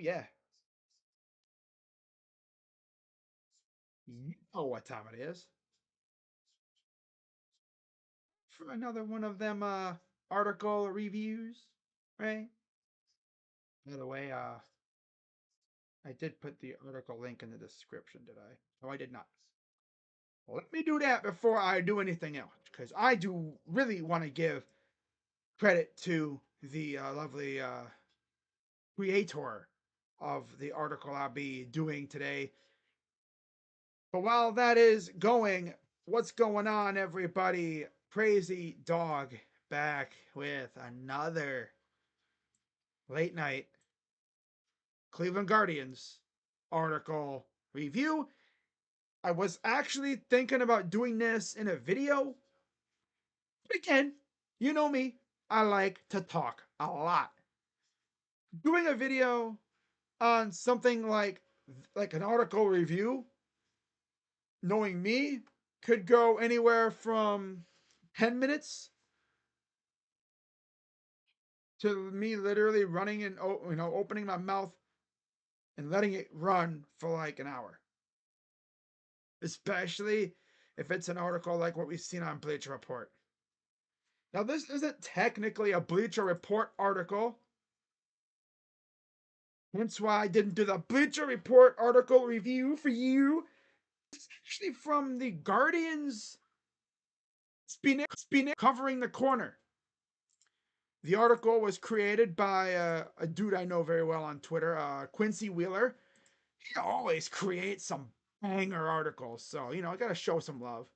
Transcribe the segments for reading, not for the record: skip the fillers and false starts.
yeah. You know what time it is. For another one of them article reviews, right? By the way, I did put the article link in the description, did I? Oh, I did not. Well, let me do that before I do anything else, because I do really want to give credit to the lovely creator of the article I'll be doing today. But while that is going, what's going on, everybody? Crazy Dog back with another late night Cleveland Guardians article review. I was actually thinking about doing this in a video. But again, you know me, I like to talk a lot. Doing a video on something like an article review, knowing me, could go anywhere from 10 minutes to me literally running and opening my mouth and letting it run for like an hour. Especially if it's an article like what we've seen on Bleacher Report. Now, this isn't technically a Bleacher Report article, hence why I didn't do the Bleacher Report article review for you. It's actually from the Guardians Spinner covering the corner. The article was created by a dude I know very well on Twitter, Quincy Wheeler. He always creates some banger articles, so I gotta show some love.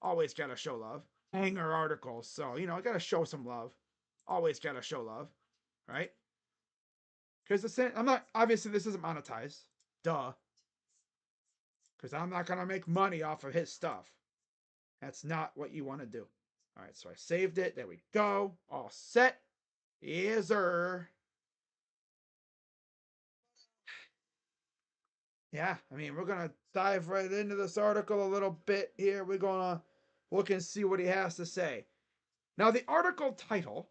Always gotta show love. Banger articles, so I gotta show some love. Always gotta show love, right? Because I'm not, obviously this isn't monetized, duh. Because I'm not gonna make money off of his stuff. That's not what you want to do. All right, so I saved it. There we go. All set. Yes, sir. Yeah, I mean, we're gonna dive right into this article a little bit here. We're gonna look and see what he has to say. Now, the article title,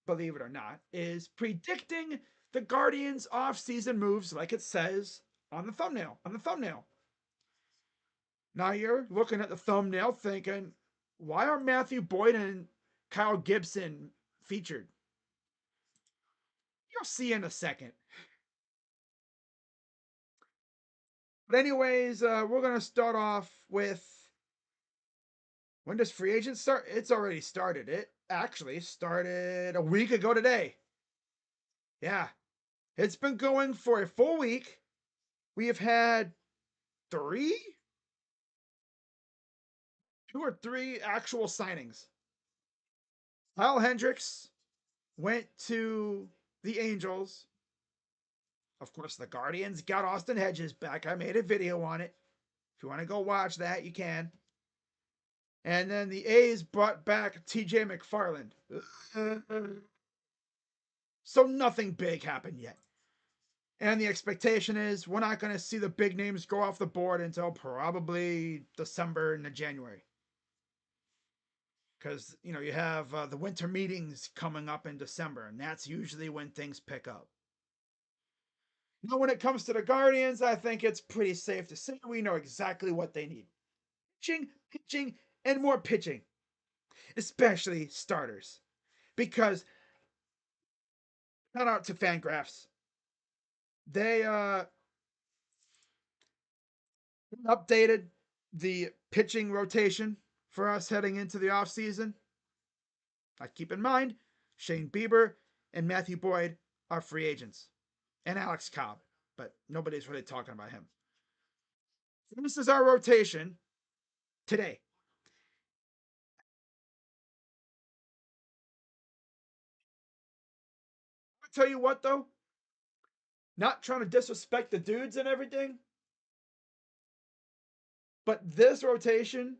believe it or not, is Predicting the Guardians Off-Season Moves, like it says on the thumbnail. Now you're looking at the thumbnail thinking, why are Matthew Boyd and Kyle Gibson featured? You'll see in a second. But anyways, we're gonna start off with, when does free agent start? It's already started. It actually started a week ago today. Yeah, it's been going for a full week. We have had three, two or three actual signings. Kyle Hendricks went to the Angels. Of course, the Guardians got Austin Hedges back. I made a video on it. If you want to go watch that, you can. And then the A's brought back TJ McFarland. So nothing big happened yet. And the expectation is we're not going to see the big names go off the board until probably December and January. Because, you have the winter meetings coming up in December, and that's usually when things pick up. Now, when it comes to the Guardians, I think it's pretty safe to say we know exactly what they need: pitching, and more pitching, especially starters. Because, shout out to Fangraphs, they updated the pitching rotation for us heading into the offseason. I keep in mind, Shane Bieber and Matthew Boyd are free agents, and Alex Cobb, but nobody's really talking about him. This is our rotation today. I'll tell you what, though, not trying to disrespect the dudes and everything, but this rotation,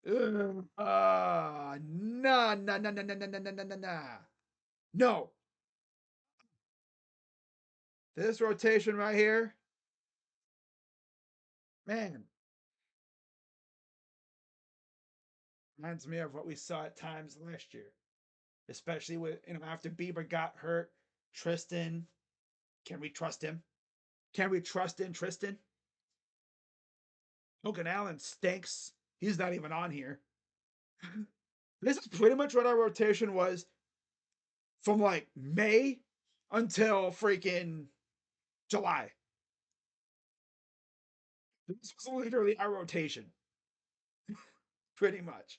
nah, nah, nah, nah, nah, nah, nah, nah, nah, nah. No. This rotation right here, man, reminds me of what we saw at times last year, especially with after Bieber got hurt, Tristan. Can we trust him? Can we trust in Tristan? Logan Allen stinks. He's not even on here. This is pretty much what our rotation was from like May until freaking July. This was literally our rotation. Pretty much.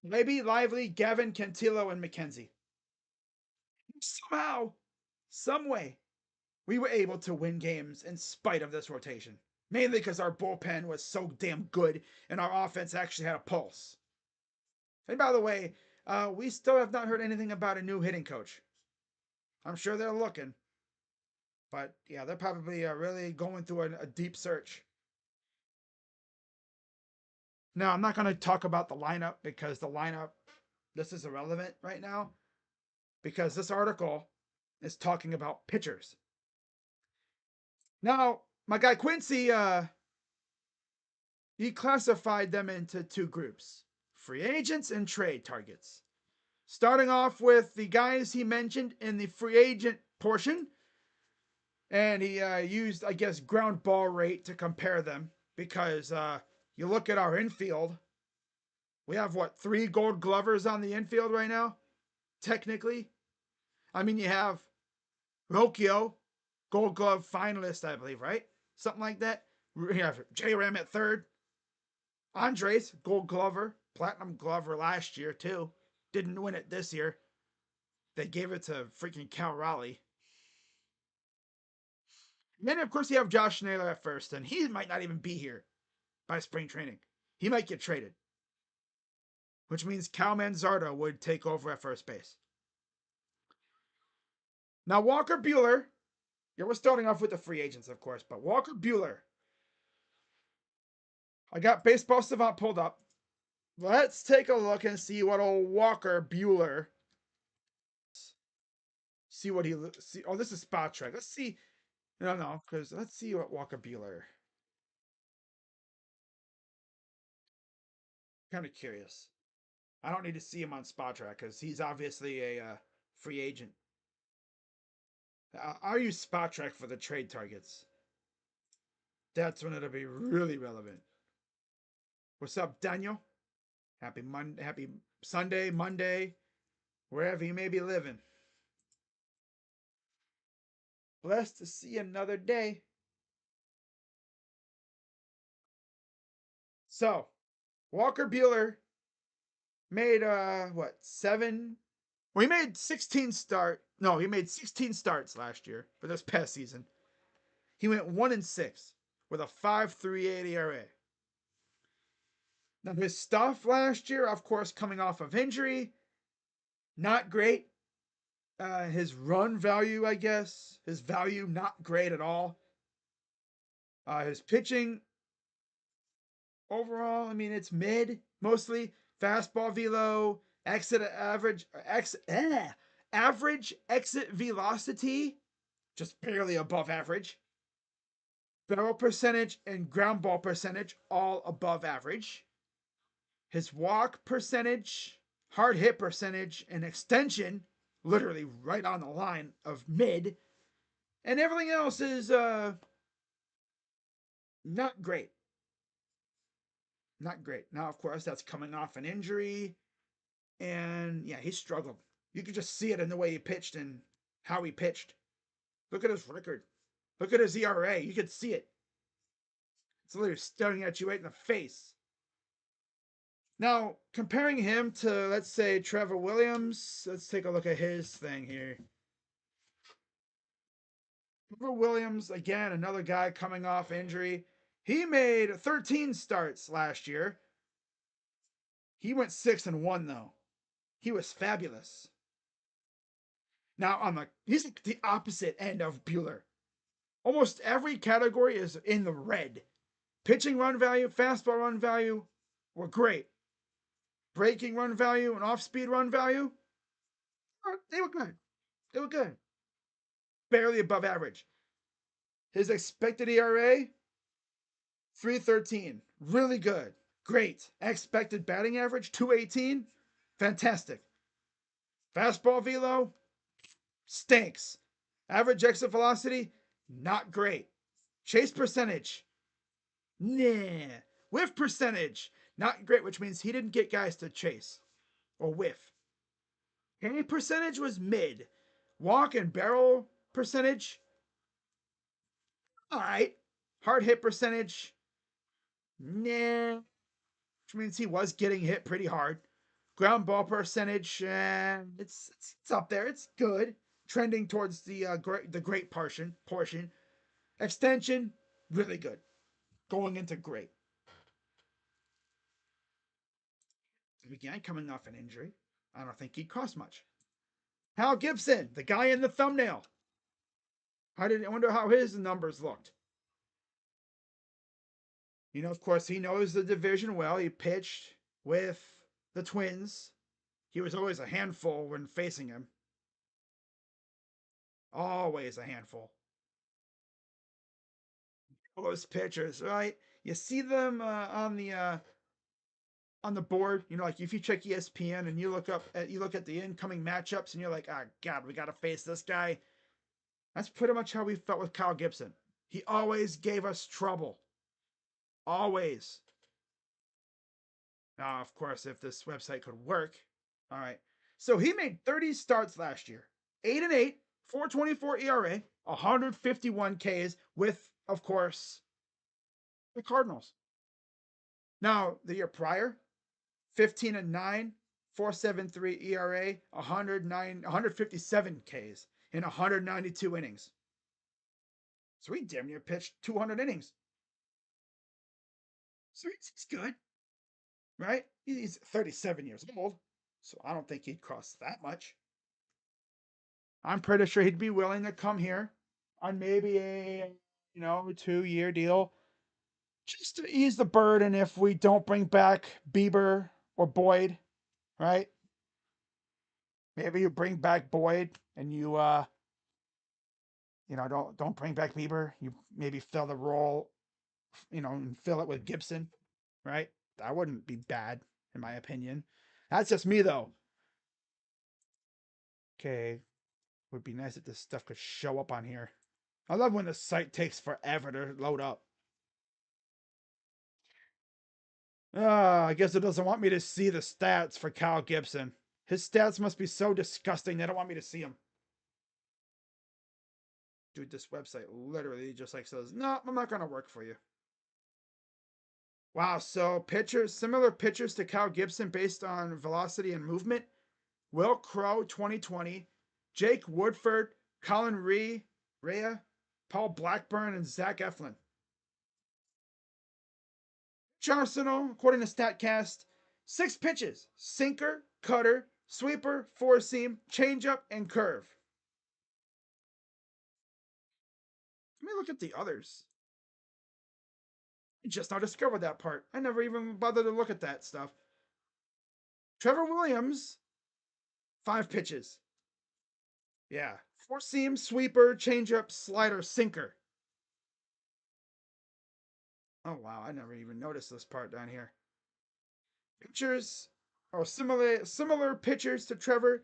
Maybe Lively, Gavin, Cantillo, and McKenzie. Somehow, some way, we were able to win games in spite of this rotation. Mainly because our bullpen was so damn good and our offense actually had a pulse. And by the way, we still have not heard anything about a new hitting coach. I'm sure they're looking. But yeah, they're probably really going through a deep search. Now, I'm not going to talk about the lineup because the lineup, this is irrelevant right now. Because this article is talking about pitchers. Now, my guy Quincy, he classified them into two groups: free agents and trade targets. Starting off with the guys he mentioned in the free agent portion. And he used, I guess, ground ball rate to compare them because you look at our infield. We have, what, 3 gold glovers on the infield right now? Technically. I mean, you have Rocchio, gold glove finalist, I believe, right? Something like that. You have J Ram at third. Andres, gold glover, platinum glover last year, too. Didn't win it this year. They gave it to freaking Cal Raleigh. And then, of course, you have Josh Naylor at first, and he might not even be here by spring training. He might get traded, which means Cal Manzardo would take over at first base. Now, Walker Buehler, yeah, we're starting off with the free agents, of course, but Walker Buehler. I got Baseball Savant pulled up. Let's take a look and see what old Walker Buehler. See what he see. Oh, this is Spot Track. Let's see. No, because let's see what Walker Buehler. Kind of curious. I don't need to see him on Spot Track because he's obviously a free agent. I'll use Spot Track for the trade targets. That's when it'll be really relevant. What's up, Daniel? Happy Sunday, Monday, wherever you may be living. Blessed to see another day. So, Walker Buehler made what, 7? Well, he made 16 he made 16 starts last year for this past season. He went 1-6 with a 5.38 ERA. Now his stuff last year, of course, coming off of injury, not great. His run value, I guess, his value not great at all. His pitching overall, I mean, it's mid mostly. Fastball velo, average exit velocity, just barely above average. Barrel percentage and ground ball percentage, all above average. His walk percentage, hard hit percentage, and extension, literally right on the line of mid. And everything else is not great. Not great. Now, of course, that's coming off an injury. And yeah, he struggled. You could just see it in the way he pitched and how he pitched. Look at his record. Look at his ERA. You could see it. It's literally staring at you right in the face. Now, comparing him to, let's say, Trevor Williams, let's take a look at his thing here. Trevor Williams, again, another guy coming off injury. He made 13 starts last year. He went 6-1, though. He was fabulous. Now, he's like the opposite end of Buehler. Almost every category is in the red. Pitching run value, fastball run value were great. Breaking run value and off-speed run value, they were good. They were good. Barely above average. His expected ERA, 3.13. Really good. Great. Expected batting average, 2.18. Fantastic. Fastball velo, stinks. Average exit velocity, not great. Chase percentage, nah. Whiff percentage, not great, which means he didn't get guys to chase or whiff. Hit percentage was mid. Walk and barrel percentage, all right. Hard hit percentage, nah. Which means he was getting hit pretty hard. Ground ball percentage, it's up there. It's good, trending towards the great portion. Extension, really good, going into great. Again, coming off an injury, I don't think he'd cost much. Hal Gibson, the guy in the thumbnail. I wonder how his numbers looked. You know, of course, he knows the division well. He pitched with the Twins. He was always a handful when facing him. Always a handful. All those pitchers, right? You see them on the board. You know, like if you check ESPN and you look at the incoming matchups, and you're like, ah, God, we got to face this guy. That's pretty much how we felt with Kyle Gibson. He always gave us trouble. Always. Now, of course, if this website could work. All right. So he made 30 starts last year. 8-8, 4.24 ERA, 151 Ks with, of course, the Cardinals. Now, the year prior, 15-9, 4.73 ERA, 157 Ks in 192 innings. So he damn near pitched 200 innings. So he's good, right? He's 37 years old, so I don't think he'd cost that much. I'm pretty sure he'd be willing to come here on maybe a 2-year deal, just to ease the burden if we don't bring back Bieber or Boyd, right? Maybe you bring back Boyd and you don't bring back Bieber. You maybe fill the role, and fill it with Gibson, right? That wouldn't be bad in my opinion. That's just me though. Okay, would be nice if this stuff could show up on here. I love when the site takes forever to load up. I guess it doesn't want me to see the stats for Kyle Gibson. His stats must be so disgusting they don't want me to see them. Dude, this website literally just like says, no, I'm not going to work for you. Wow, so pitchers, similar pitchers to Kyle Gibson based on velocity and movement. Will Crowe, 2020. Jake Woodford, Colin Rea, Paul Blackburn, and Zach Eflin. Arsenal, according to StatCast, 6 pitches: sinker, cutter, sweeper, four seam, changeup, and curve. Let me look at the others. I just now discovered that part. I never even bothered to look at that stuff. Trevor Williams, 5 pitches. Yeah, four seam, sweeper, changeup, slider, sinker. Oh wow, I never even noticed this part down here. Pitchers are similar pitchers to Trevor.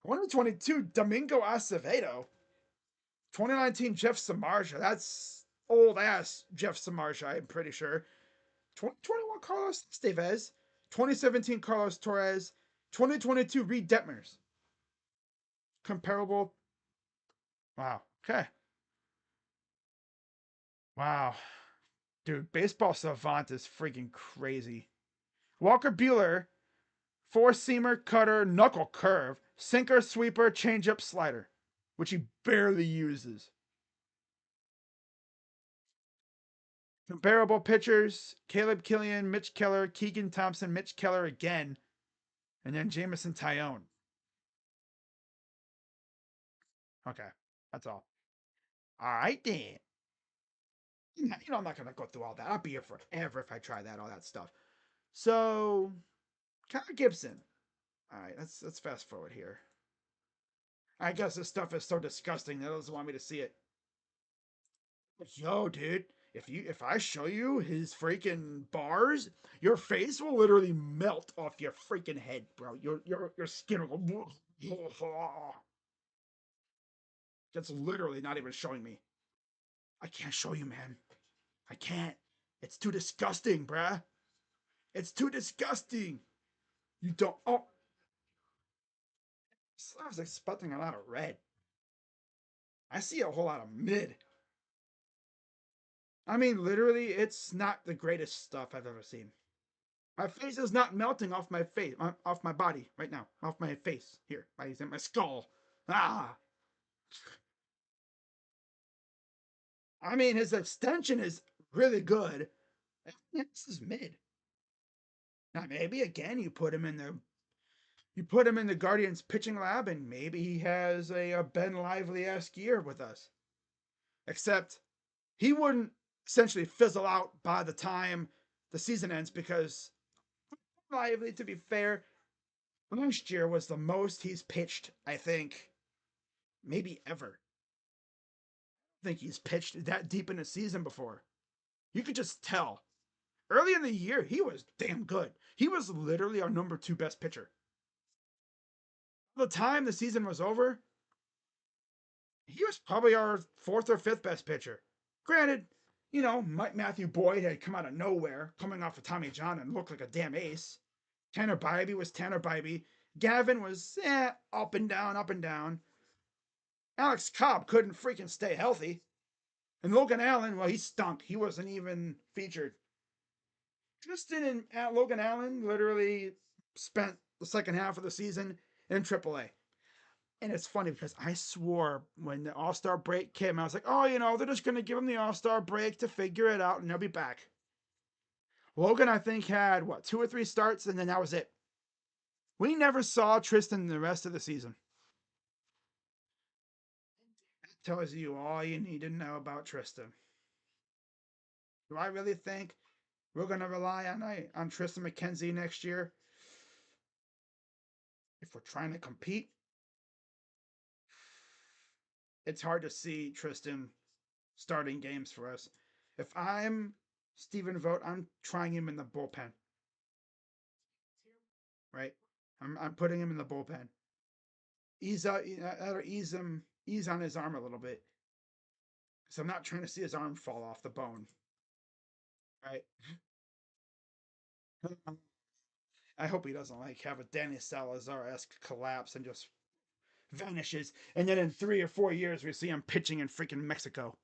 2022 Domingo Acevedo. 2019 Jeff Samardzija. That's old ass Jeff Samardzija, I'm pretty sure. 2021 Carlos Estevez. 2017 Carlos Torres. 2022 Reed Detmers. Comparable. Wow. Okay. Wow. Dude, Baseball Savant is freaking crazy. Walker Buehler, four seamer, cutter, knuckle curve, sinker, sweeper, changeup, slider, which he barely uses. Comparable pitchers: Caleb Killian, Mitch Keller, Keegan Thompson, Mitch Keller again, and then Jameson Taillon. Okay, that's all. All right, then. I'm not gonna go through all that. I'll be here forever if I try all that stuff. So, Kyle Gibson. All right, let's fast forward here. I guess this stuff is so disgusting that it doesn't want me to see it. Yo, dude, if I show you his freaking bars, your face will literally melt off your freaking head, bro. Your skin will go. That's literally not even showing me. I can't show you, man. I can't. It's too disgusting, bruh. It's too disgusting. You don't. Oh, I was expecting a lot of red. I see a whole lot of mid. I mean, literally, it's not the greatest stuff I've ever seen. My face is not melting off my face, off my body right now, off my face here, my skull. Ah, I mean, his extension is really good. This is mid. Now maybe again you put him in the Guardians pitching lab, and maybe he has a Ben Lively-esque year with us. Except he wouldn't essentially fizzle out by the time the season ends because Lively, to be fair, last year was the most he's pitched, I think, maybe ever. I think he's pitched that deep in a season before. You could just tell. Early in the year, he was damn good. He was literally our number 2 best pitcher. By the time the season was over, he was probably our 4th or 5th best pitcher. Granted, you know, Matthew Boyd had come out of nowhere, coming off of Tommy John, and looked like a damn ace. Tanner Bybee was Tanner Bybee. Gavin was up and down, up and down. Alex Cobb couldn't freaking stay healthy. And Logan Allen, well, he stunk. He wasn't even featured. Tristan and Logan Allen literally spent the second half of the season in AAA. And it's funny because I swore when the All-Star break came, I was like, oh, you know, they're just going to give him the All-Star break to figure it out and they'll be back. Logan, I think, had, 2 or 3 starts, and then that was it. We never saw Tristan the rest of the season. That tells you all you need to know about Tristan. Do I really think we're going to rely on Tristan McKenzie next year? If we're trying to compete, it's hard to see Tristan starting games for us. If I'm Stephen Vogt, I'm trying him in the bullpen. Right? I'm putting him in the bullpen. Ease on his arm a little bit. Because I'm not trying to see his arm fall off the bone. Right? I hope he doesn't have a Danny Salazar-esque collapse and just vanishes. And then in 3 or 4 years we see him pitching in freaking Mexico.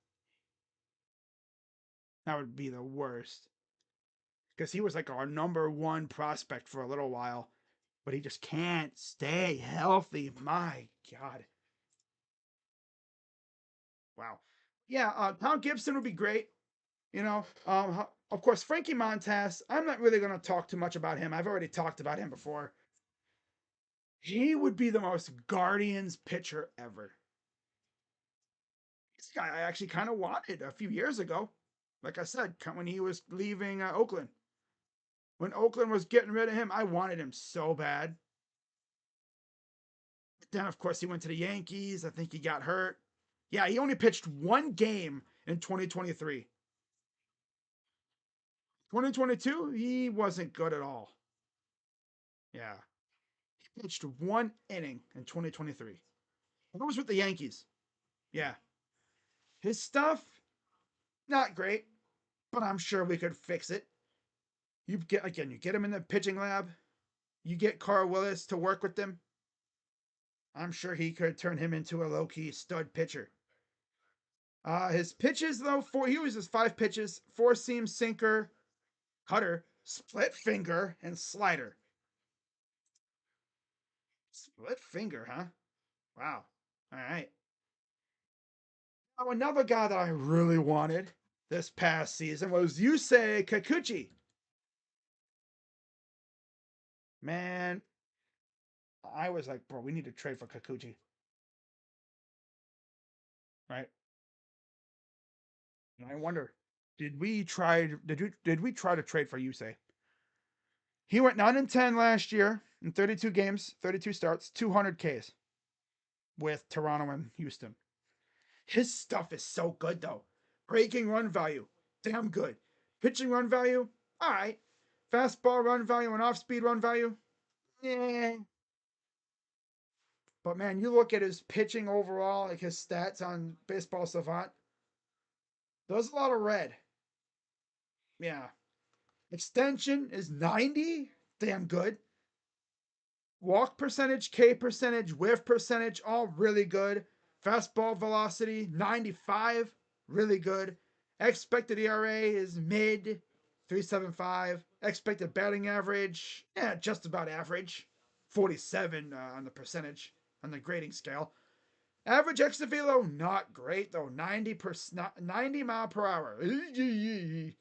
That would be the worst. Because he was like our number 1 prospect for a little while. But he just can't stay healthy. My God. Wow. Yeah, Tom Gibson would be great. You know, of course, Frankie Montas, I'm not really going to talk too much about him. I've already talked about him before. He would be the most Guardians pitcher ever. This guy I actually kind of wanted a few years ago. Like I said, when he was leaving Oakland. When Oakland was getting rid of him, I wanted him so bad. But then, of course, he went to the Yankees. I think he got hurt. Yeah, he only pitched 1 game in 2023. 2022, he wasn't good at all. Yeah. He pitched 1 inning in 2023. It was with the Yankees. Yeah. His stuff, not great, but I'm sure we could fix it. You get him in the pitching lab. You get Carl Willis to work with them. I'm sure he could turn him into a low-key stud pitcher. His pitches, though, he uses 5 pitches: 4-seam sinker, cutter, split finger, and slider. Split finger, huh? Wow. All right. Now, another guy that I really wanted this past season was Yusei Kikuchi. Man, I was like, bro, we need to trade for Kikuchi. Right? And I wonder, did we try to trade for Yusei? He went 9-10 last year in 32 games, 32 starts, 200 Ks with Toronto and Houston. His stuff is so good though. Breaking run value, damn good. Pitching run value, all right. Fastball run value and off-speed run value, yeah. But man, you look at his pitching overall, like his stats on Baseball Savant, there's a lot of red. Yeah. Extension is 90. Damn good. Walk percentage, K percentage, whiff percentage, all really good. Fastball velocity, 95. Really good. Expected ERA is mid, 3.75. Expected batting average, yeah, just about average. 47 on the percentage, on the grading scale. Average exit velo, not great though. 90 mile per hour.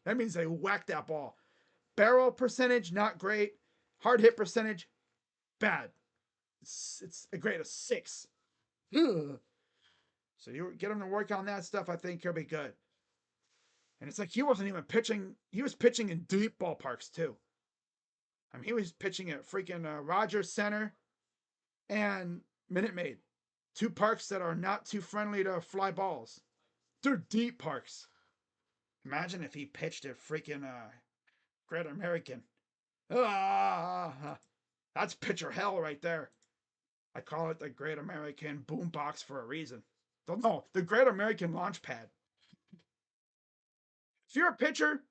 That means they whacked that ball. Barrel percentage, not great. Hard hit percentage, bad. It's a grade of 6. Ugh. So you get him to work on that stuff, I think he'll be good. And it's like he wasn't even pitching. He was pitching in deep ballparks too. I mean, he was pitching at freaking Rogers Center and Minute Maid, 2 parks that are not too friendly to fly balls. They're deep parks. Imagine if he pitched at freaking Great American. Ah, that's pitcher hell right there. I call it the Great American Boombox for a reason. No, the Great American Launchpad. If you're a pitcher,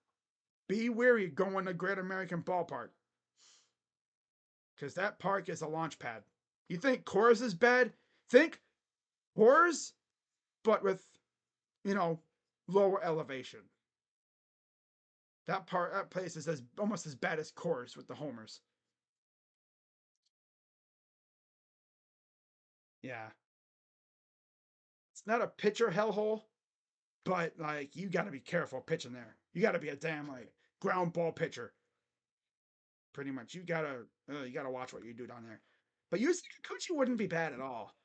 be wary going to Great American Ballpark. Because that park is a launch pad. You think Coors is bad? Think Coors, but with, lower elevation. That place is almost as bad as Coors with the homers. Yeah. It's not a pitcher hellhole, but like you got to be careful pitching there. You got to be a damn like ground ball pitcher. Pretty much, you gotta watch what you do down there. But Yusei Kikuchi wouldn't be bad at all.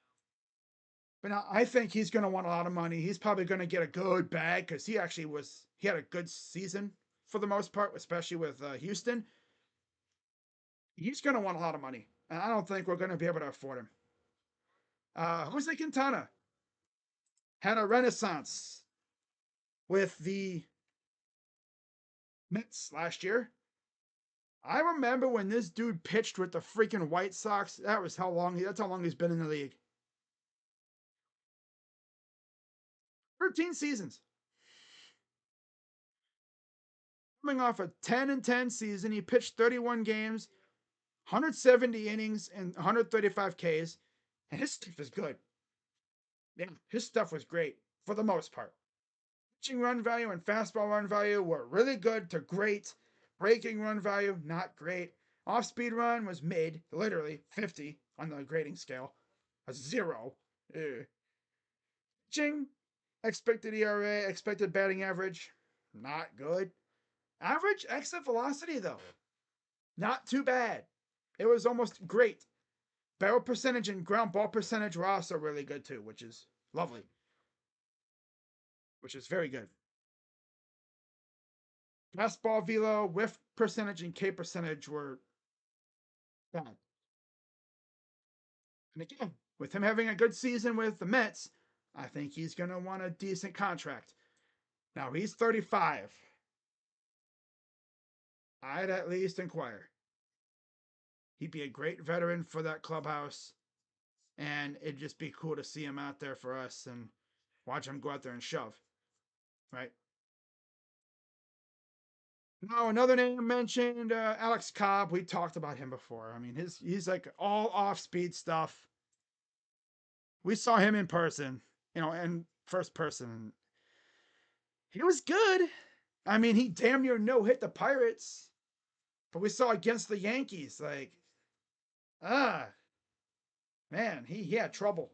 But now I think he's going to want a lot of money. He's probably going to get a good bag because he had a good season for the most part, especially with Houston. He's going to want a lot of money, and I don't think we're going to be able to afford him. Jose Quintana had a renaissance with the Mets last year. I remember when this dude pitched with the freaking White Sox. That's how long he's been in the league. 13 seasons. Coming off a 10-10 season, he pitched 31 games, 170 innings, and 135 Ks, and his stuff is good. Yeah, his stuff was great for the most part. Pitching run value and fastball run value were really good to great. Breaking run value, not great. Off-speed run was mid, literally 50 on the grading scale. A 0. Pitching, expected ERA, expected batting average, not good. Average exit velocity, though, not too bad. It was almost great. Barrel percentage and ground ball percentage were also really good, too, which is lovely. Which is very good. Fastball velo, whiff percentage, and K percentage were bad. And again, with him having a good season with the Mets, I think he's going to want a decent contract. Now, he's 35. I'd at least inquire. He'd be a great veteran for that clubhouse, and it'd just be cool to see him out there for us and watch him go out there and shove. Right? Now, another name mentioned, Alex Cobb. We talked about him before. I mean, he's like all off-speed stuff. We saw him in person, in first person. He was good. I mean, he damn near no-hit the Pirates. But we saw against the Yankees, like, man, he had trouble.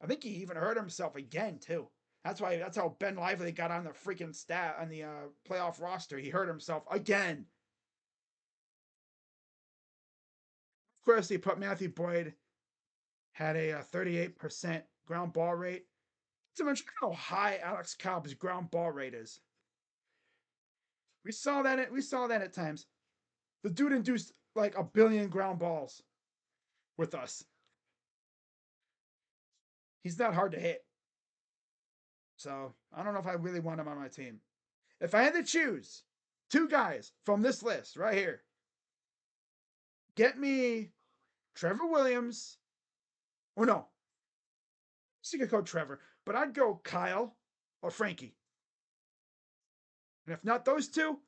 I think he even hurt himself again, too. That's how Ben Lively got on the freaking playoff roster. He hurt himself again. Of course, he put Matthew Boyd had a 38% ground ball rate. To mention how high Alex Cobb's ground ball rate is. We saw that at times. The dude induced like 1 billion ground balls with us. He's not hard to hit. So I don't know if I really want him on my team. If I had to choose 2 guys from this list right here, get me Trevor Williams Oh no, she could go Trevor, but I'd go Kyle or Frankie. And if not those two,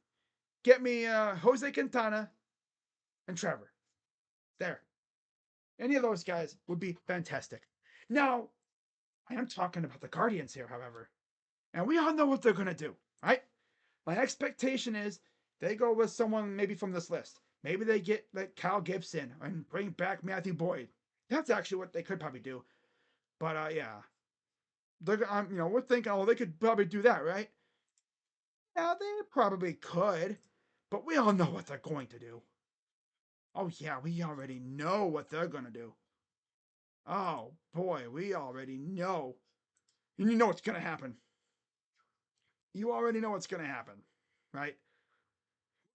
get me Jose Quintana and Trevor. There. Any of those guys would be fantastic. Now, I am talking about the Guardians here, however. And we all know what they're going to do, right? My expectation is they go with someone maybe from this list. Maybe they get like Kyle Gibson and bring back Matthew Boyd. That's actually what they could probably do. But yeah, they're we're thinking, oh, they could probably do that, right? Yeah, they probably could, but we all know what they're going to do. Oh yeah, we already know what they're gonna do. Oh boy, we already know. And you know what's gonna happen. You already know what's gonna happen, right?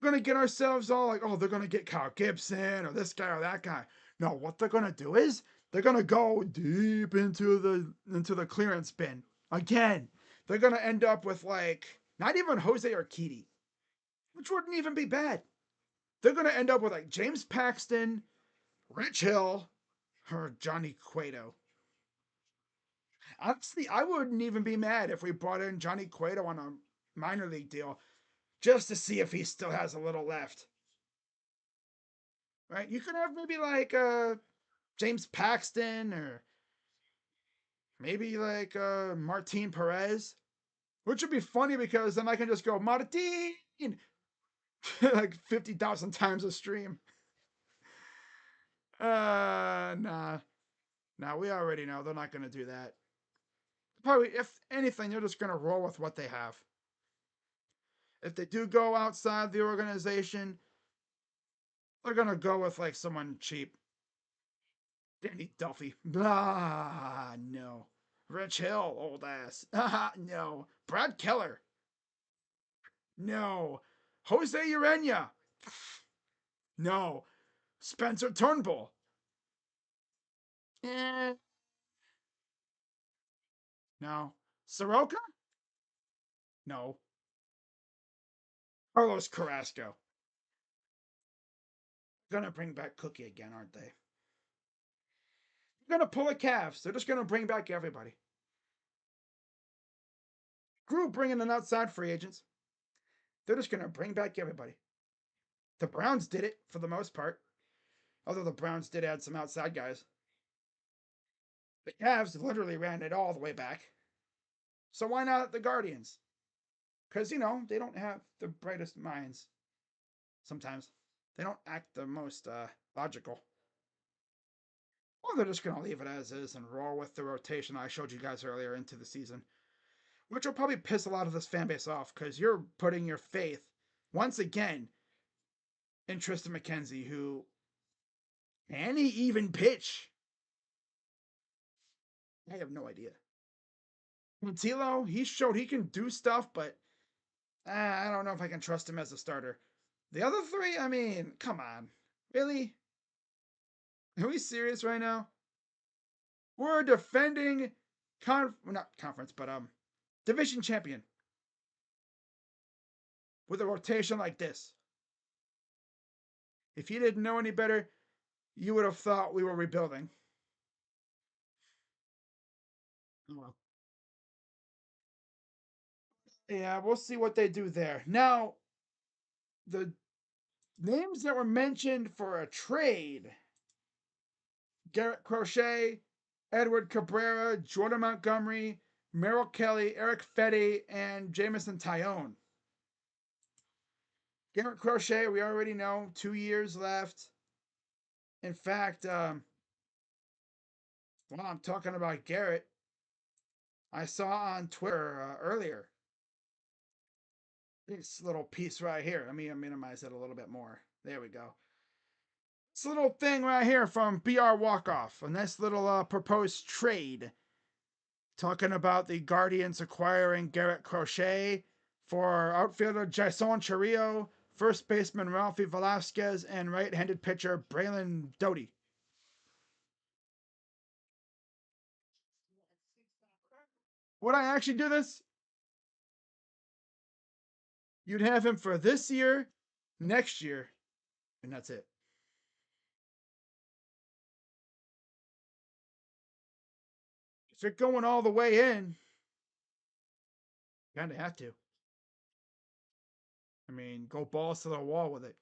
We're gonna get ourselves all like, oh, they're gonna get Kyle Gibson or this guy or that guy. No, what they're gonna do is they're gonna go deep into the clearance bin again. They're gonna end up with like not even Jose Urquidy, which wouldn't even be bad. They're gonna end up with like James Paxton, Rich Hill, or Johnny Cueto. Honestly, I wouldn't even be mad if we brought in Johnny Cueto on a minor league deal just to see if he still has a little left. Right? You could have maybe like James Paxton or maybe like Martin Perez, which would be funny because then I can just go Martin like 50,000 times a stream. Nah. Nah, we already know they're not going to do that. Probably, if anything, they're just going to roll with what they have. If they do go outside the organization, they're going to go with like someone cheap. Danny Duffy. Ah, no. Rich Hill, old ass. Ah, no. Brad Keller. No. Jose Urena. No. Spencer Turnbull. Eh. No. Soroka? No. Carlos Carrasco. Gonna bring back Cookie again, aren't they? They're gonna pull a Cavs. They're just gonna bring back everybody. Group bringing in outside free agents. They're just gonna bring back everybody. The Browns did it for the most part. Although the Browns did add some outside guys. The Cavs literally ran it all the way back. So why not the Guardians? Because, they don't have the brightest minds sometimes. They don't act the most logical. Or they're just going to leave it as is and roll with the rotation I showed you guys earlier into the season. Which will probably piss a lot of this fan base off because you're putting your faith, once again, in Triston McKenzie, who can he even pitch? I have no idea. Tilo, he showed he can do stuff, but I don't know if I can trust him as a starter. The other three, I mean, come on. Really? Are we serious right now? We're defending not conference, but division champion with a rotation like this. If you didn't know any better, you would have thought we were rebuilding. Oh well. Yeah, we'll see what they do there. Now, the names that were mentioned for a trade: Garrett Crochet, Edward Cabrera, Jordan Montgomery, Merrill Kelly, Erick Fedde, and Jameson Taillon. Garrett Crochet, we already know, 2 years left. In fact, while I'm talking about Garrett, I saw on Twitter earlier this little piece right here. Let me minimize it a little bit more. There we go. This little thing right here from BR Walkoff, a nice little proposed trade talking about the Guardians acquiring Garrett Crochet for outfielder Jason Chourio, first baseman Ralphie Velasquez, and right-handed pitcher Braylon Doty. Would I actually do this? You'd have him for this year, next year, and that's it. if you're going all the way in, you kind of have to. I mean, go balls to the wall with it.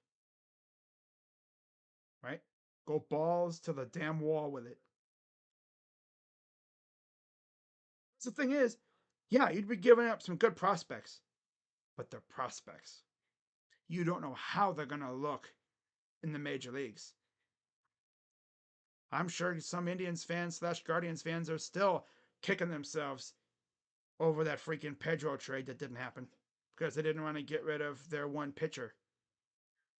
Right? Go balls to the damn wall with it. The thing is, yeah, you'd be giving up some good prospects, but they're prospects. You don't know how they're going to look in the major leagues. I'm sure some Indians fans / Guardians fans are still kicking themselves over that freaking Pedro trade that didn't happen because they didn't want to get rid of their one pitcher.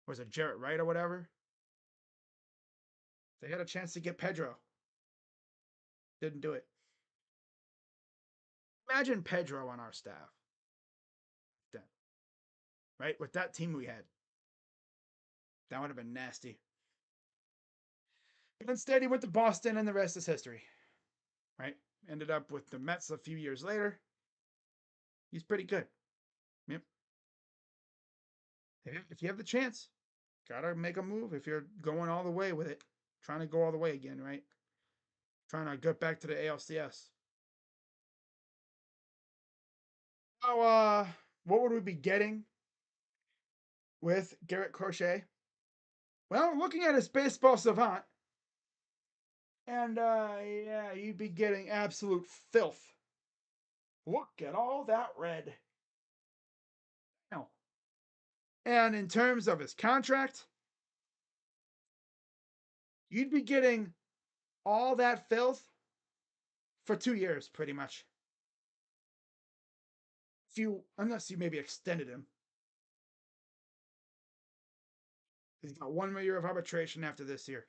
Was it Jarrett Wright or whatever? They had a chance to get Pedro. Didn't do it. Imagine Pedro on our staff. Right? With that team we had. That would have been nasty. But instead, he went to Boston, and the rest is history. Right? Ended up with the Mets a few years later. He's pretty good. Yep. If you have the chance, gotta make a move if you're going all the way with it. Trying to go all the way again, right? Trying to get back to the ALCS. So, what would we be getting with Garrett Crochet? Well, looking at his baseball savant, and yeah, you'd be getting absolute filth. Look at all that red. No. And in terms of his contract, you'd be getting all that filth for 2 years, pretty much. Unless you maybe extended him. He's got 1 more year of arbitration after this year.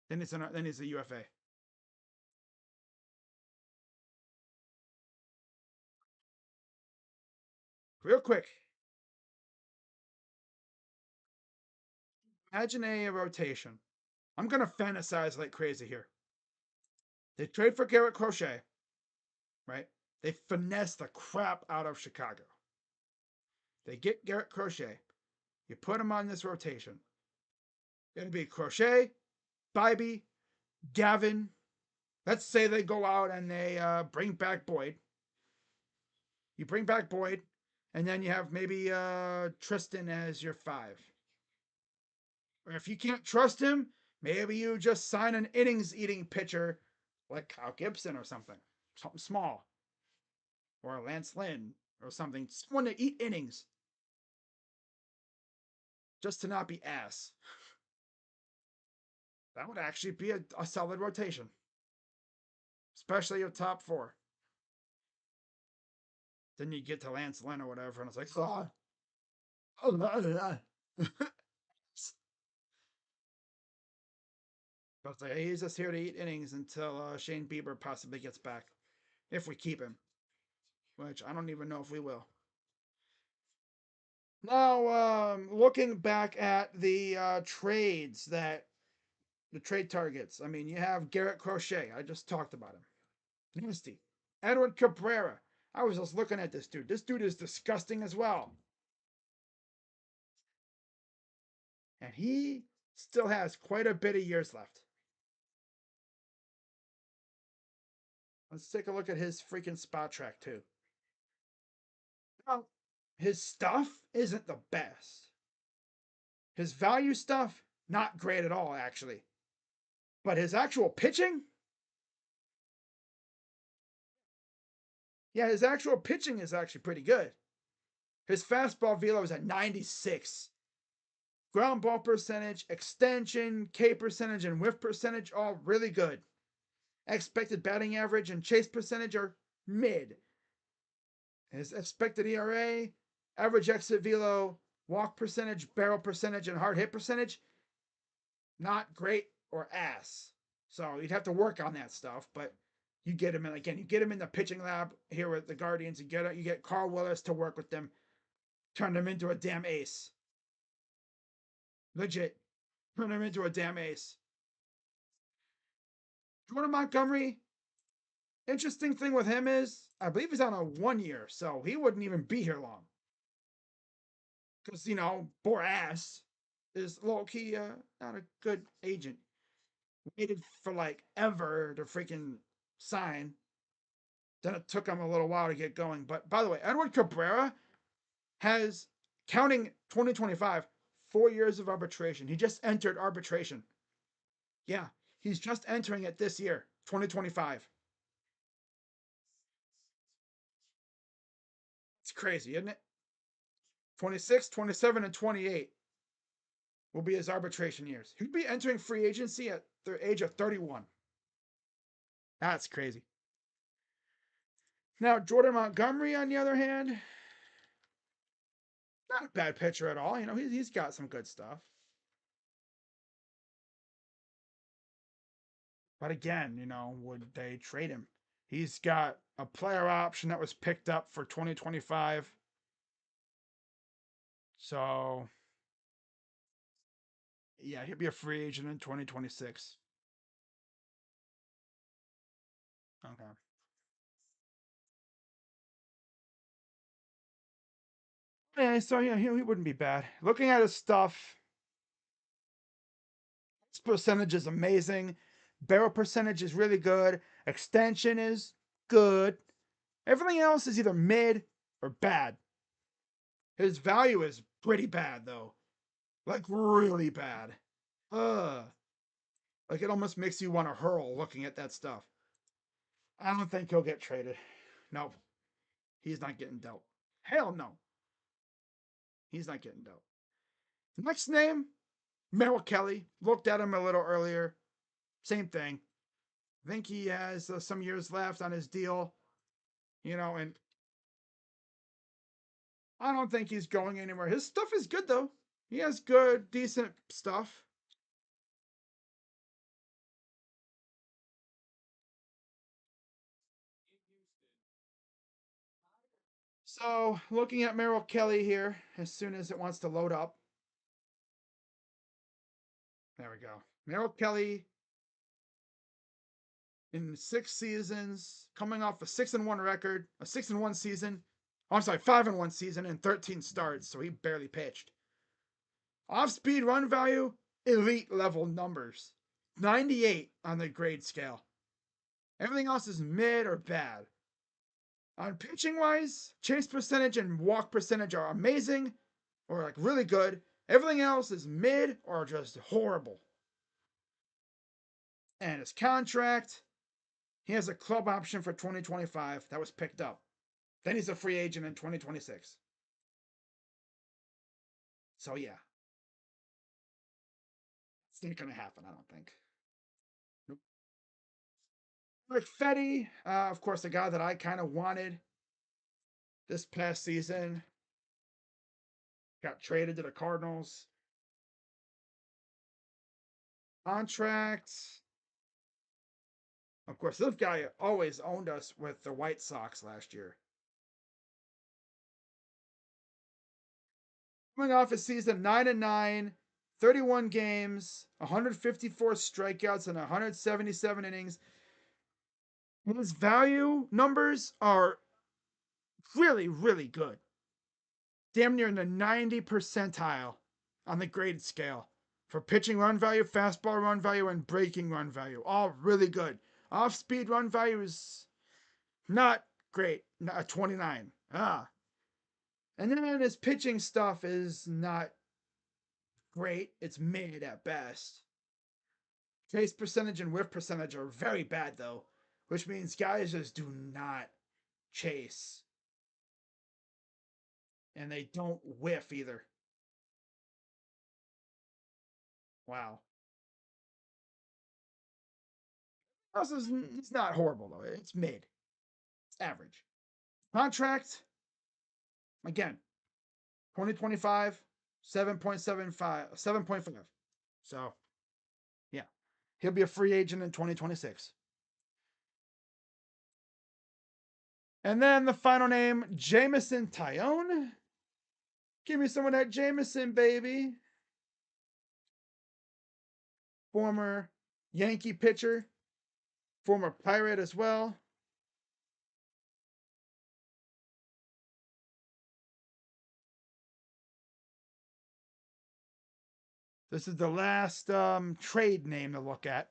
Then he's a UFA. Real quick. Imagine a rotation. I'm going to fantasize like crazy here. They trade for Garrett Crochet, right? They finesse the crap out of Chicago. They get Garrett Crochet. You put him on this rotation. It'll be Crochet, Bibee, Gavin. Let's say they go out and they bring back Boyd. You bring back Boyd, and then you have maybe Tristan as your 5. Or if you can't trust him, maybe you just sign an innings-eating pitcher like Kyle Gibson or something small, or Lance Lynn or something, someone to eat innings, just to not be ass. That would actually be a solid rotation, especially your top 4. Then you get to Lance Lynn or whatever, and it's like, but he's just here to eat innings until Shane Bieber possibly gets back, if we keep him, which I don't even know if we will. Now, looking back at the trades the trade targets. I mean, you have Garrett Crochet. I just talked about him. Nasty. Edward Cabrera. I was just looking at this dude. This dude is disgusting as well. And he still has quite a bit of years left. Let's take a look at his freaking spot track, too. Now, his stuff isn't the best. His value stuff, not great at all, actually. But his actual pitching? Yeah, his actual pitching is actually pretty good. His fastball velo is at 96. Ground ball percentage, extension, K percentage, and whiff percentage all really good. Expected batting average and chase percentage are mid. His expected ERA, average exit velo, walk percentage, barrel percentage, and hard hit percentage, not great or ass. So you'd have to work on that stuff, but you get him in again. You get him in the pitching lab here with the Guardians. You get Carl Willis to work with them, turn him into a damn ace. Legit, turn him into a damn ace. Jordan Montgomery, interesting thing with him is, I believe he's on a 1 year, so he wouldn't even be here long. Because, Boras is low-key not a good agent. Waited for, like, ever to freaking sign. Then it took him a little while to get going. But by the way, Edward Cabrera has, counting 2025, 4 years of arbitration. He just entered arbitration. Yeah, he's just entering it this year, 2025. It's crazy, isn't it? 26, 27, and 28 will be his arbitration years. He'd be entering free agency at the age of 31. That's crazy. Now, Jordan Montgomery, on the other hand, not a bad pitcher at all. You know, he's got some good stuff. But again, you know, would they trade him? He's got a player option that was picked up for 2025. So, yeah, he'll be a free agent in 2026. Okay. Yeah, so yeah, he wouldn't be bad. Looking at his stuff, his percentage is amazing. Barrel percentage is really good. Extension is good. Everything else is either mid or bad. His value is pretty bad though. Like really bad. Like it almost makes you want to hurl looking at that stuff. I don't think he'll get traded. Nope. He's not getting dealt. Hell no. He's not getting dealt. Next name, Merrill Kelly. Looked at him a little earlier. Same thing. I think he has some years left on his deal. You know, and I don't think he's going anywhere. His stuff is good though. He has good, decent stuff. So, looking at Merrill Kelly here, as soon as it wants to load up. There we go. Merrill Kelly in 6 seasons, coming off a 6-1 record, a 6-1 season. Oh, I'm sorry, 5-1 season and 13 starts, so he barely pitched. Off speed run value, elite level numbers. 98 on the grade scale. Everything else is mid or bad. On pitching wise, chase percentage and walk percentage are amazing or like really good. Everything else is mid or just horrible. And his contract, he has a club option for 2025 that was picked up. Then he's a free agent in 2026. So yeah, it's not going to happen, I don't think. Nope. Rick Fetty, of course, the guy that I kind of wanted this past season, got traded to the Cardinals. Contract. Of course, this guy always owned us with the White Sox last year. Coming off a season 9-9, 31 games, 154 strikeouts, and 177 innings. His value numbers are really, really good. Damn near in the 90 percentile on the graded scale for pitching run value, fastball run value, and breaking run value. All really good. Off speed run value is not great. Not 29. And then his pitching stuff is not great. It's mid at best. Chase percentage and whiff percentage are very bad though, which means guys just do not chase. And they don't whiff either. Wow. Also, it's not horrible though. It's mid. It's average. Contract, again, 2025, 7.75, 7.5. So, yeah. He'll be a free agent in 2026. And then the final name, Jameson Taillon. Give me some of that Jameson, baby. Former Yankee pitcher, former Pirate as well. This is the last trade name to look at.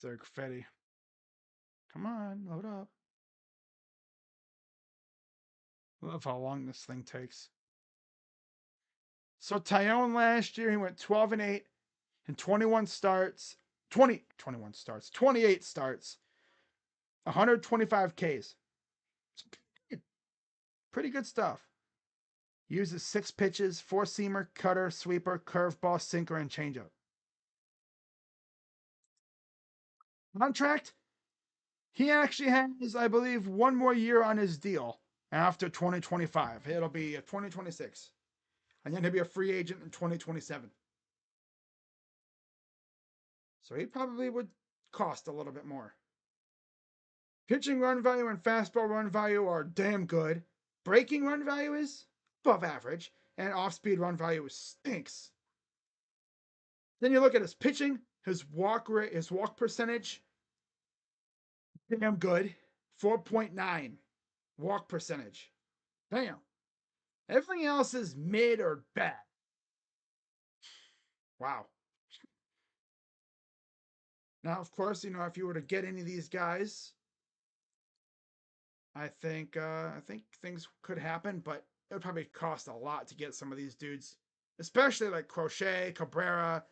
Derek Fetty. Come on, load up. Love how long this thing takes. So Tyone last year, he went 12-8 and 21 starts. 21 starts, 28 starts, 125 Ks. It's pretty good stuff. Uses 6 pitches, 4-seamer, cutter, sweeper, curveball, sinker, and changeup. Contract? He actually has, I believe, one more year on his deal after 2025. It'll be 2026. And then he'll be a free agent in 2027. So he probably would cost a little bit more. Pitching run value and fastball run value are damn good. Breaking run value is above average. And off-speed run value stinks. Then you look at his pitching, his walk rate, his walk percentage, damn good. 4.9 walk percentage. Damn. Everything else is mid or bad. Wow. Now, of course, if you were to get any of these guys, I think things could happen, but it would probably cost a lot to get some of these dudes, especially like Crochet, Cabrera,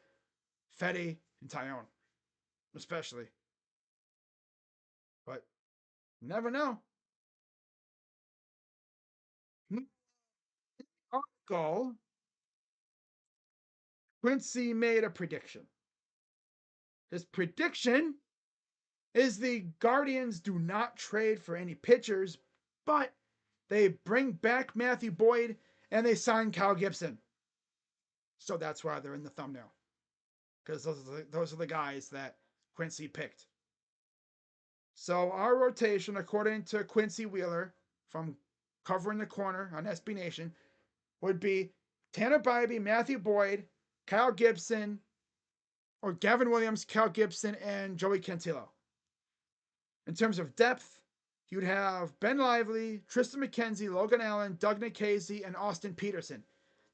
Fetty, and Tyone, especially. But you never know. Article, Quincy made a prediction. His prediction is the Guardians do not trade for any pitchers, but they bring back Matthew Boyd and they sign Kyle Gibson. So that's why they're in the thumbnail. Because those are the guys that Quincy picked. So our rotation, according to Quincy Wheeler from Covering the Corner on SB Nation, would be Tanner Bybee, Matthew Boyd, Kyle Gibson, or Gavin Williams, Kyle Gibson, and Joey Cantillo. In terms of depth, you'd have Ben Lively, Tristan McKenzie, Logan Allen, Doug Nikhazy, and Austin Peterson.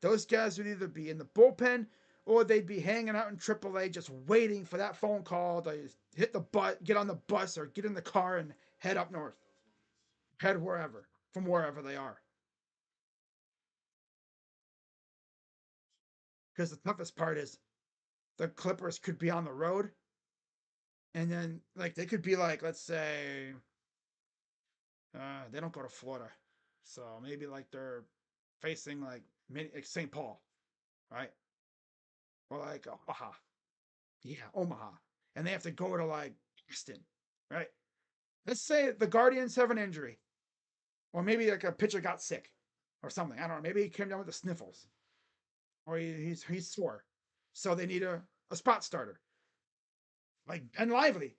Those guys would either be in the bullpen or they'd be hanging out in AAA just waiting for that phone call to hit the butt, get on the bus, or get in the car and head up north. Head wherever, from wherever they are. Because the toughest part is the Clippers could be on the road. And then, they could be let's say, they don't go to Florida. So maybe they're facing St. Paul, right? Or Omaha. Yeah, Omaha. And they have to go to Houston, right? Let's say the Guardians have an injury. Or maybe a pitcher got sick or something. I don't know. Maybe he came down with the sniffles. Or he's sore. So they need a spot starter. Like Ben Lively.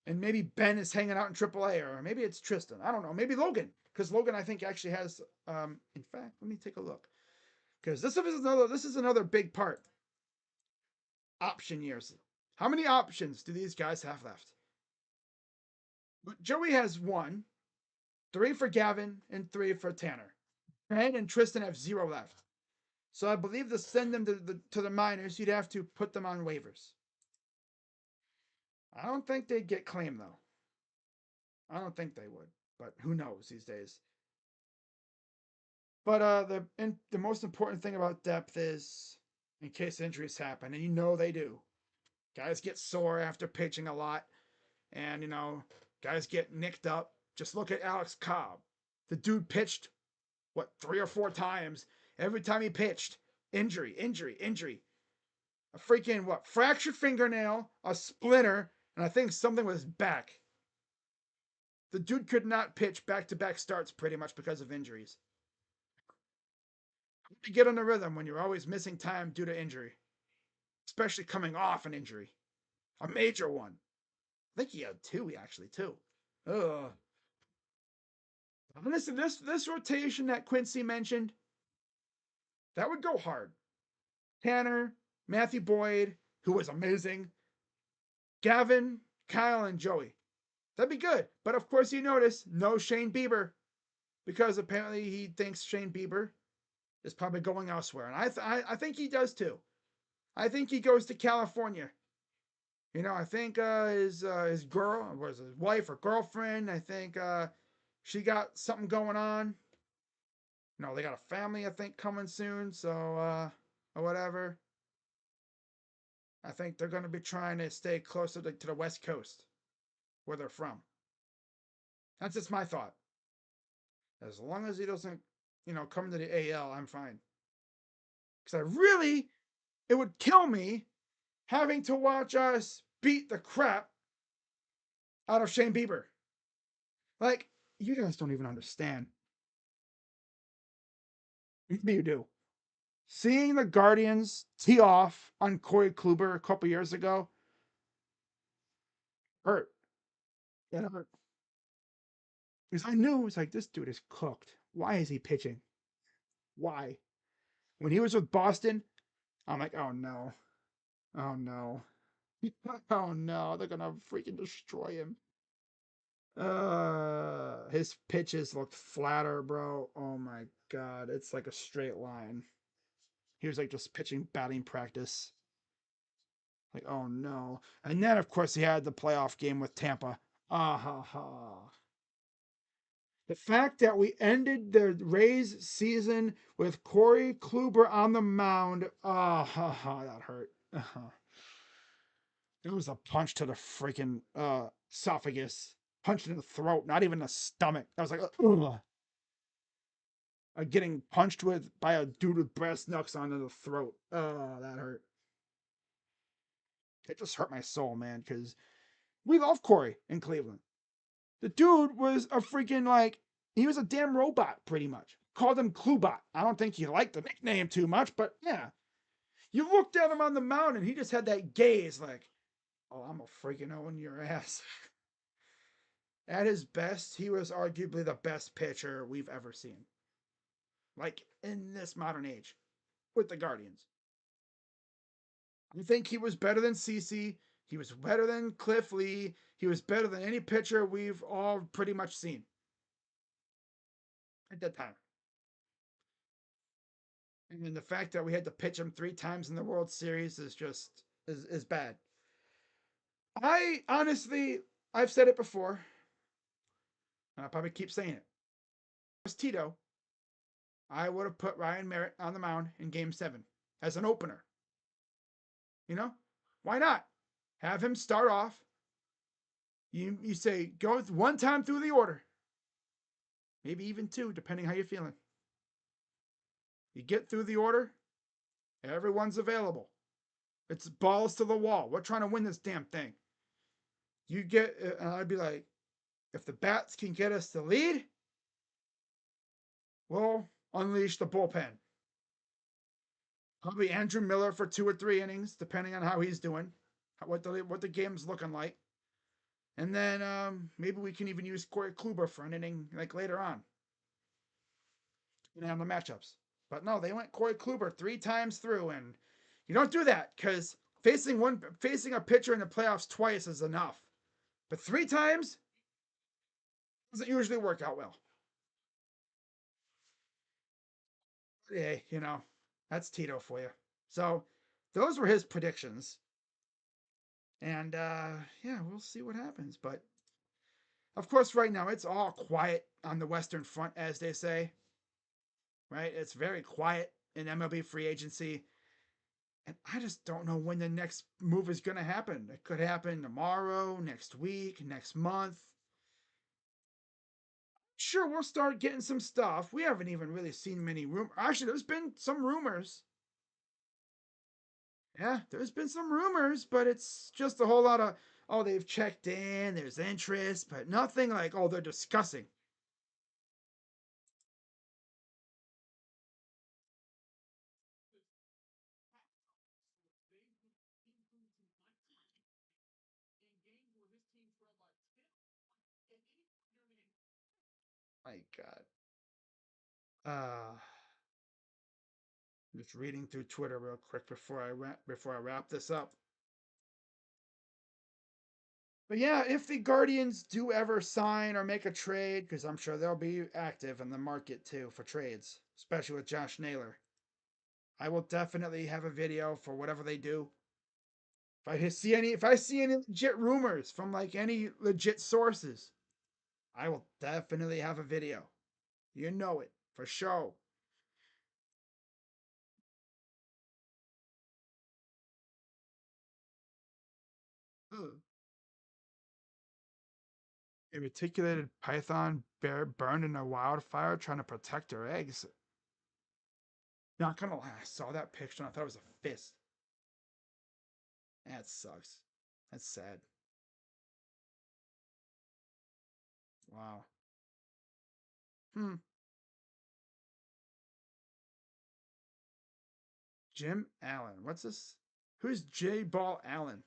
And maybe Ben is hanging out in AAA, or maybe it's Tristan. I don't know. Maybe Logan. Because Logan, I think, actually has in fact, let me take a look. Because this is another big part. Option years. How many options do these guys have left? Joey has 1, 3 for Gavin, and 3 for Tanner. Ben and Tristan have 0 left. So I believe to send them to the minors, you'd have to put them on waivers. I don't think they'd get claimed, though. I don't think they would, but who knows these days. But the most important thing about depth is, in case injuries happen, and they do, guys get sore after pitching a lot, and guys get nicked up. Just look at Alex Cobb. The dude pitched 3 or 4 times. Every time he pitched, injury. A freaking fractured fingernail, a splinter, and I think something with his back. The dude could not pitch back-to-back starts pretty much because of injuries. How do you get on the rhythm when you're always missing time due to injury? Especially coming off an injury. A major one. I think he had 2, actually, too. Ugh. Listen, this rotation that Quincy mentioned, that would go hard. Tanner, Matthew Boyd, who was amazing, Gavin, Kyle, and Joey. That'd be good. But of course, you notice no Shane Bieber, because apparently he thinks Shane Bieber is probably going elsewhere, and I think he does too. I think he goes to California. I think his girl was his wife or girlfriend. I think she got something going on. They got a family. I think coming soon. So or whatever. I think they're going to be trying to stay closer to the West Coast, where they're from. That's just my thought. As long as he doesn't, come to the AL, I'm fine. Because it would kill me having to watch us beat the crap out of Shane Bieber. Like, you guys don't even understand. Maybe you do. Seeing the Guardians tee off on Corey Kluber a couple years ago hurt. It hurt. Because I knew, it's like, this dude is cooked. Why is he pitching? Why? When he was with Boston, I'm like, oh no. Oh no. Oh no. They're going to freaking destroy him. His pitches looked flatter, bro. Oh my god. It's like a straight line. He was like just pitching batting practice. Like, oh no. And then, of course, he had the playoff game with Tampa. Ah ha ha. The fact that we ended the Rays season with Corey Kluber on the mound. Ah ha ha. That hurt. It was a punch to the freaking esophagus. Punch in the throat, not even the stomach. I was like, ugh. Getting punched by a dude with brass knucks onto the throat. Oh, that hurt. It just hurt my soul, man, because we love Corey in Cleveland. The dude was a freaking he was a damn robot, pretty much. Called him Clubot. I don't think he liked the nickname too much, but yeah. You looked at him on the mound and he just had that gaze like, oh, I'm a freaking Owen your ass. At his best, he was arguably the best pitcher we've ever seen. Like in this modern age with the Guardians. I think he was better than CC. He was better than Cliff Lee. He was better than any pitcher we've all pretty much seen at that time. And then the fact that we had to pitch him 3 times in the World Series is bad. I honestly, I've said it before, and I'll probably keep saying it. If it was Tito, I would have put Ryan Merritt on the mound in Game 7 as an opener. Why not? Have him start off. You say, go 1 time through the order. Maybe even 2, depending how you're feeling. You get through the order, everyone's available. It's balls to the wall. We're trying to win this damn thing. And I'd be like, if the bats can get us the lead, we'll unleash the bullpen. Probably Andrew Miller for 2 or 3 innings, depending on how he's doing, what the game's looking like. And then maybe we can even use Corey Kluber for an inning like later on. On the matchups. But no, they went Corey Kluber 3 times through, and you don't do that because facing a pitcher in the playoffs twice is enough. But 3 times doesn't usually work out well. Yeah, that's Tito for you. So those were his predictions. And yeah, we'll see what happens. But of course, right now it's all quiet on the Western Front, as they say. Right? It's very quiet in MLB free agency. And I just don't know when the next move is going to happen. It could happen tomorrow, next week, next month. Sure, we'll start getting some stuff. We haven't even really seen many rumors. Actually, there's been some rumors. Yeah, there's been some rumors, but it's just a whole lot of, oh, they've checked in, there's interest, but nothing like, oh, they're discussing. My God. Just reading through Twitter real quick before I wrap this up. But yeah, if the Guardians do ever sign or make a trade, because I'm sure they'll be active in the market too for trades, especially with Josh Naylor, I will definitely have a video for whatever they do. If I see any legit rumors from like any legit sources, I will definitely have a video. You know it for sure. Ugh. A reticulated python bear burned in a wildfire trying to protect her eggs. Not gonna lie, I saw that picture and I thought it was a fist. That sucks. That's sad. Wow. Hmm. Jim Allen. What's this? Who's J Ball Allen?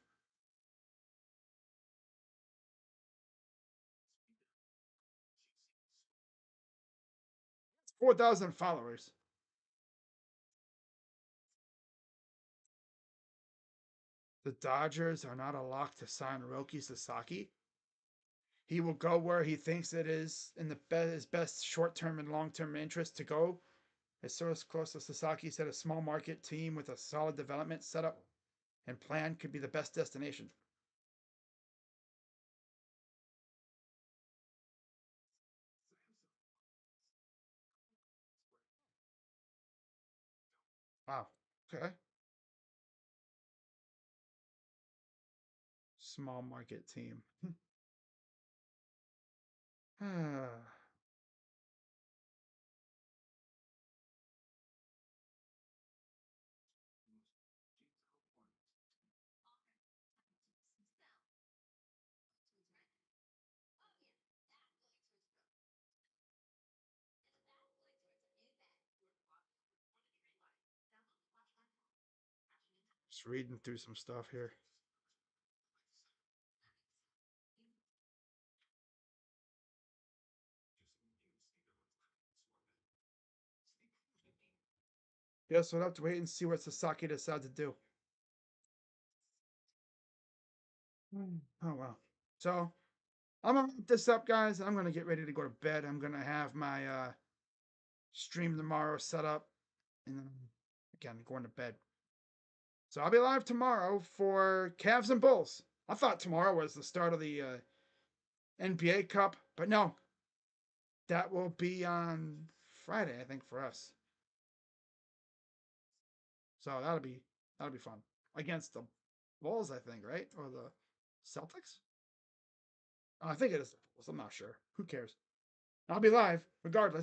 4,000 followers. The Dodgers are not a lock to sign Roki Sasaki. He will go where he thinks it is in his best short-term and long-term interest to go. A source close to Sasaki said a small market team with a solid development setup and plan could be the best destination. Wow. Okay. Small market team. Just reading through some stuff here. Guess we'll have to wait and see what Sasaki decides to do. Oh well. So I'm gonna wrap this up, guys. I'm gonna get ready to go to bed. I'm gonna have my stream tomorrow set up, and then again going to bed. So I'll be live tomorrow for Cavs and Bulls. I thought tomorrow was the start of the NBA Cup, but no, that will be on Friday, I think, for us. So that'll be fun against the Bulls, I think, right, or the Celtics. Oh, I think it is the Bulls. I'm not sure. Who cares? I'll be live regardless.